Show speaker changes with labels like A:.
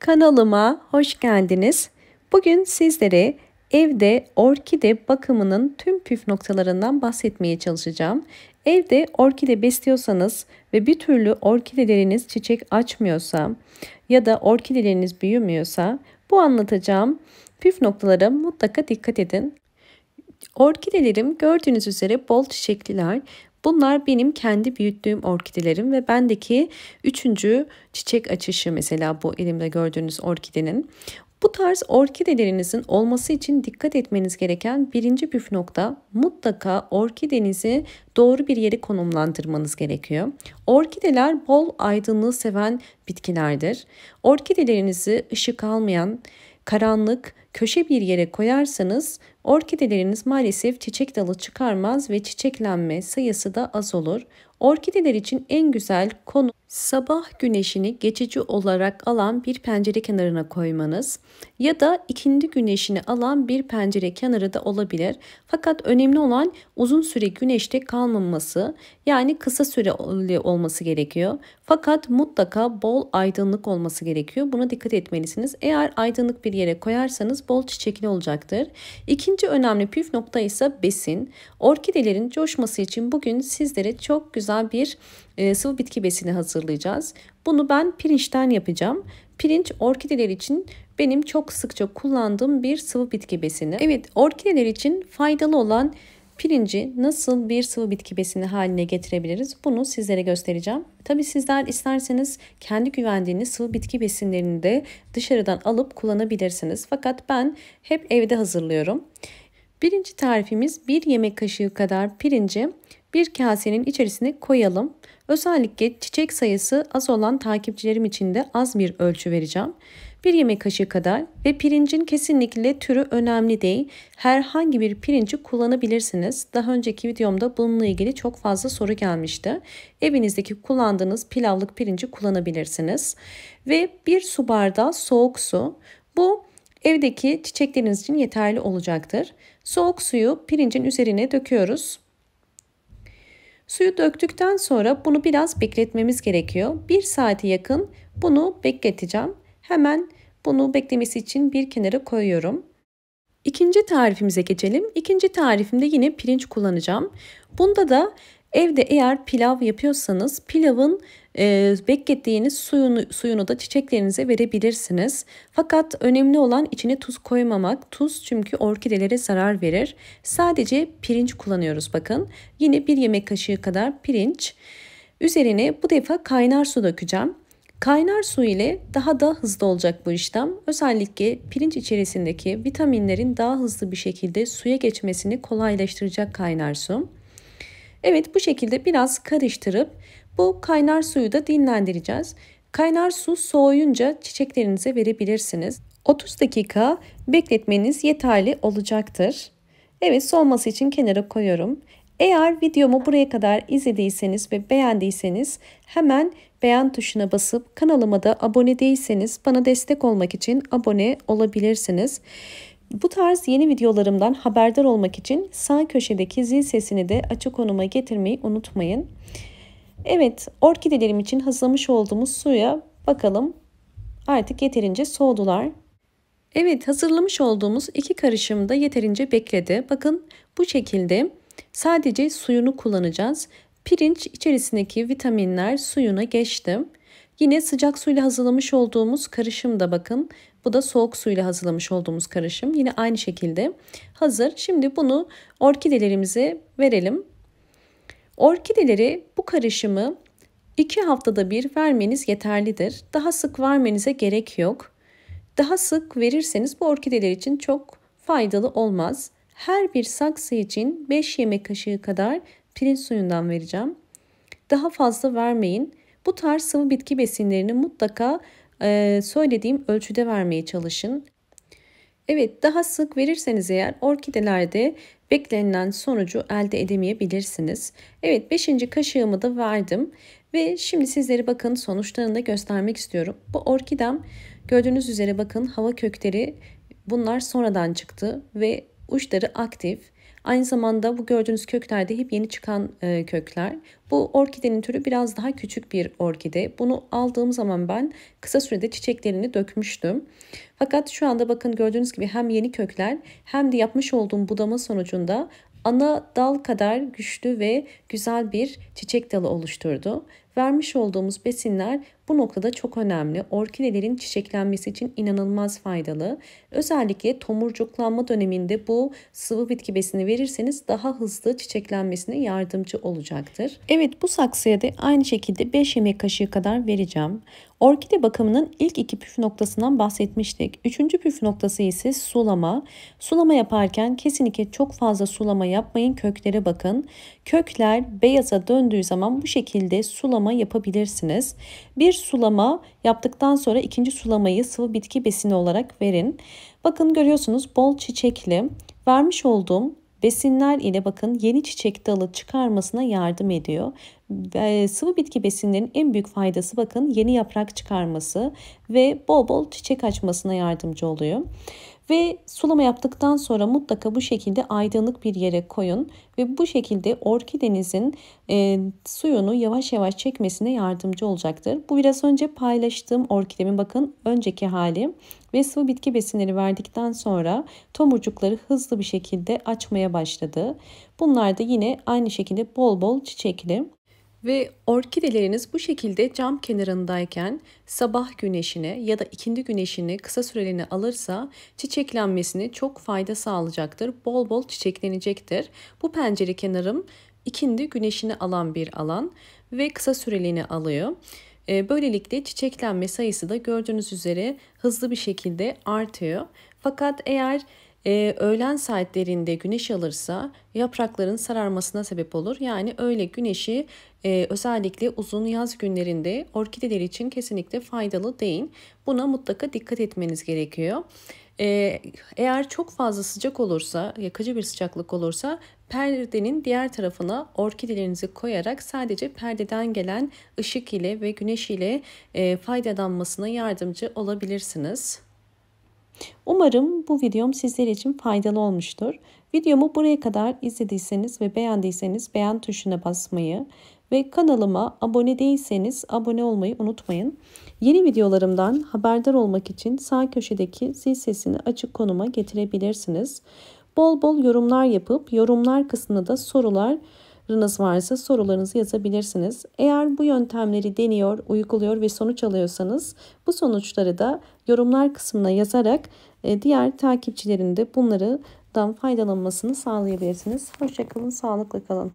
A: Kanalıma hoş geldiniz. Bugün sizlere evde orkide bakımının tüm püf noktalarından bahsetmeye çalışacağım. Evde orkide besliyorsanız ve bir türlü orkideleriniz çiçek açmıyorsa ya da orkideleriniz büyümüyorsa bu anlatacağım püf noktalara mutlaka dikkat edin. Orkidelerim gördüğünüz üzere bol çiçekliler. Bunlar benim kendi büyüttüğüm orkidelerim ve bendeki 3. çiçek açışı mesela bu elimde gördüğünüz orkidenin. Bu tarz orkidelerinizin olması için dikkat etmeniz gereken birinci püf nokta mutlaka orkidenizi doğru bir yere konumlandırmanız gerekiyor. Orkideler bol aydınlığı seven bitkilerdir. Orkidelerinizi ışık almayan, karanlık, köşe bir yere koyarsanız orkideleriniz maalesef çiçek dalı çıkarmaz ve çiçeklenme sayısı da az olur. Orkideler için en güzel konu sabah güneşini geçici olarak alan bir pencere kenarına koymanız ya da ikindi güneşini alan bir pencere kenarı da olabilir. Fakat önemli olan uzun süre güneşte kalmaması, yani kısa süre olması gerekiyor. Fakat mutlaka bol aydınlık olması gerekiyor. Buna dikkat etmelisiniz. Eğer aydınlık bir yere koyarsanız bol çiçekli olacaktır. İkinci önemli püf nokta ise besin. Orkidelerin coşması için bugün sizlere çok güzel bir sıvı bitki besini hazırlayacağız. Bunu ben pirinçten yapacağım. Pirinç orkideler için benim çok sıkça kullandığım bir sıvı bitki besini. Evet, orkideler için faydalı olan pirinci nasıl bir sıvı bitki besini haline getirebiliriz? Bunu sizlere göstereceğim. Tabii sizler isterseniz kendi güvendiğiniz sıvı bitki besinlerini de dışarıdan alıp kullanabilirsiniz. Fakat ben hep evde hazırlıyorum. Birinci tarifimiz 1 yemek kaşığı kadar pirinci bir kasenin içerisine koyalım. Özellikle çiçek sayısı az olan takipçilerim için de az bir ölçü vereceğim. 1 yemek kaşığı kadar ve pirincin kesinlikle türü önemli değil. Herhangi bir pirinci kullanabilirsiniz. Daha önceki videomda bununla ilgili çok fazla soru gelmişti. Evinizdeki kullandığınız pilavlık pirinci kullanabilirsiniz. Ve 1 su bardağı soğuk su. Bu evdeki çiçekleriniz için yeterli olacaktır. Soğuk suyu pirincin üzerine döküyoruz. Suyu döktükten sonra bunu biraz bekletmemiz gerekiyor. 1 saate yakın bunu bekleteceğim. Hemen bunu beklemesi için bir kenara koyuyorum. İkinci tarifimize geçelim. İkinci tarifimde yine pirinç kullanacağım. Bunda da evde eğer pilav yapıyorsanız pilavın beklettiğiniz suyunu da çiçeklerinize verebilirsiniz. Fakat önemli olan içine tuz koymamak. Tuz çünkü orkidelere zarar verir. Sadece pirinç kullanıyoruz bakın. Yine 1 yemek kaşığı kadar pirinç. Üzerine bu defa kaynar su dökeceğim. Kaynar su ile daha da hızlı olacak bu işlem. Özellikle pirinç içerisindeki vitaminlerin daha hızlı bir şekilde suya geçmesini kolaylaştıracak kaynar su. Evet, bu şekilde biraz karıştırıp bu kaynar suyu da dinlendireceğiz. Kaynar su soğuyunca çiçeklerinize verebilirsiniz. 30 dakika bekletmeniz yeterli olacaktır. Evet, soğuması için kenara koyuyorum. Eğer videomu buraya kadar izlediyseniz ve beğendiyseniz hemen beğen tuşuna basıp kanalıma da abone değilseniz bana destek olmak için abone olabilirsiniz. Bu tarz yeni videolarımdan haberdar olmak için sağ köşedeki zil sesini de açık konuma getirmeyi unutmayın. Evet, orkidelerim için hazırlamış olduğumuz suya bakalım. Artık yeterince soğudular. Evet, hazırlamış olduğumuz 2 karışım da yeterince bekledi. Bakın bu şekilde sadece suyunu kullanacağız. Pirinç içerisindeki vitaminler suyuna geçti. Yine sıcak suyla hazırlamış olduğumuz karışım da bakın. Bu da soğuk suyla hazırlamış olduğumuz karışım. Yine aynı şekilde hazır. Şimdi bunu orkidelerimize verelim. Orkideleri bu karışımı 2 haftada bir vermeniz yeterlidir. Daha sık vermenize gerek yok. Daha sık verirseniz bu orkideler için çok faydalı olmaz. Her bir saksı için 5 yemek kaşığı kadar pirinç suyundan vereceğim. Daha fazla vermeyin. Bu tarz sıvı bitki besinlerini mutlaka söylediğim ölçüde vermeye çalışın. Evet, daha sık verirseniz eğer orkidelerde beklenilen sonucu elde edemeyebilirsiniz. Evet, 5. kaşığımı da verdim. Ve şimdi sizlere bakın sonuçlarını da göstermek istiyorum. Bu orkidem gördüğünüz üzere bakın hava kökleri bunlar sonradan çıktı ve uçları aktif. Aynı zamanda bu gördüğünüz kökler de hep yeni çıkan kökler. Bu orkidenin türü biraz daha küçük bir orkide. Bunu aldığım zaman ben kısa sürede çiçeklerini dökmüştüm. Fakat şu anda bakın gördüğünüz gibi hem yeni kökler hem de yapmış olduğum budama sonucunda ana dal kadar güçlü ve güzel bir çiçek dalı oluşturdu. Vermiş olduğumuz besinler bu noktada çok önemli. Orkidelerin çiçeklenmesi için inanılmaz faydalı. Özellikle tomurcuklanma döneminde bu sıvı bitki besini verirseniz daha hızlı çiçeklenmesine yardımcı olacaktır. Evet, bu saksıya da aynı şekilde 5 yemek kaşığı kadar vereceğim. Orkide bakımının ilk 2 püf noktasından bahsetmiştik. 3. püf noktası ise sulama. Sulama yaparken kesinlikle çok fazla sulama yapmayın. Köklere bakın. Kökler beyaza döndüğü zaman bu şekilde sulama yapabilirsiniz. Bir sulama yaptıktan sonra ikinci sulamayı sıvı bitki besini olarak verin. Bakın görüyorsunuz bol çiçekli. Vermiş olduğum besinler ile bakın yeni çiçek dalı çıkarmasına yardım ediyor. Sıvı bitki besinlerin en büyük faydası bakın yeni yaprak çıkarması ve bol bol çiçek açmasına yardımcı oluyor. Ve sulama yaptıktan sonra mutlaka bu şekilde aydınlık bir yere koyun ve bu şekilde orkidenizin suyunu yavaş yavaş çekmesine yardımcı olacaktır. Bu biraz önce paylaştığım orkidemin bakın önceki hali ve sıvı bitki besinleri verdikten sonra tomurcukları hızlı bir şekilde açmaya başladı. Bunlar da yine aynı şekilde bol bol çiçekli. Ve orkideleriniz bu şekilde cam kenarındayken sabah güneşine ya da ikindi güneşini kısa süreliğine alırsa çiçeklenmesine çok fayda sağlayacaktır. Bol bol çiçeklenecektir. Bu pencere kenarım ikindi güneşini alan bir alan ve kısa süreliğine alıyor. Böylelikle çiçeklenme sayısı da gördüğünüz üzere hızlı bir şekilde artıyor. Fakat eğer öğlen saatlerinde güneş alırsa yaprakların sararmasına sebep olur. Yani öğle güneşi özellikle uzun yaz günlerinde orkideler için kesinlikle faydalı değil. Buna mutlaka dikkat etmeniz gerekiyor. Eğer çok fazla sıcak olursa, yakıcı bir sıcaklık olursa perdenin diğer tarafına orkidelerinizi koyarak sadece perdeden gelen ışık ile ve güneş ile faydalanmasına yardımcı olabilirsiniz. Umarım bu videom sizler için faydalı olmuştur. Videomu buraya kadar izlediyseniz ve beğendiyseniz beğen tuşuna basmayı ve kanalıma abone değilseniz abone olmayı unutmayın. Yeni videolarımdan haberdar olmak için sağ köşedeki zil sesini açık konuma getirebilirsiniz. Bol bol yorumlar yapıp yorumlar kısmına da sorularınız varsa sorularınızı yazabilirsiniz. Eğer bu yöntemleri deniyor, uyguluyor ve sonuç alıyorsanız bu sonuçları da yorumlar kısmına yazarak diğer takipçilerin de bunlardan faydalanmasını sağlayabilirsiniz. Hoşça kalın, sağlıkla kalın.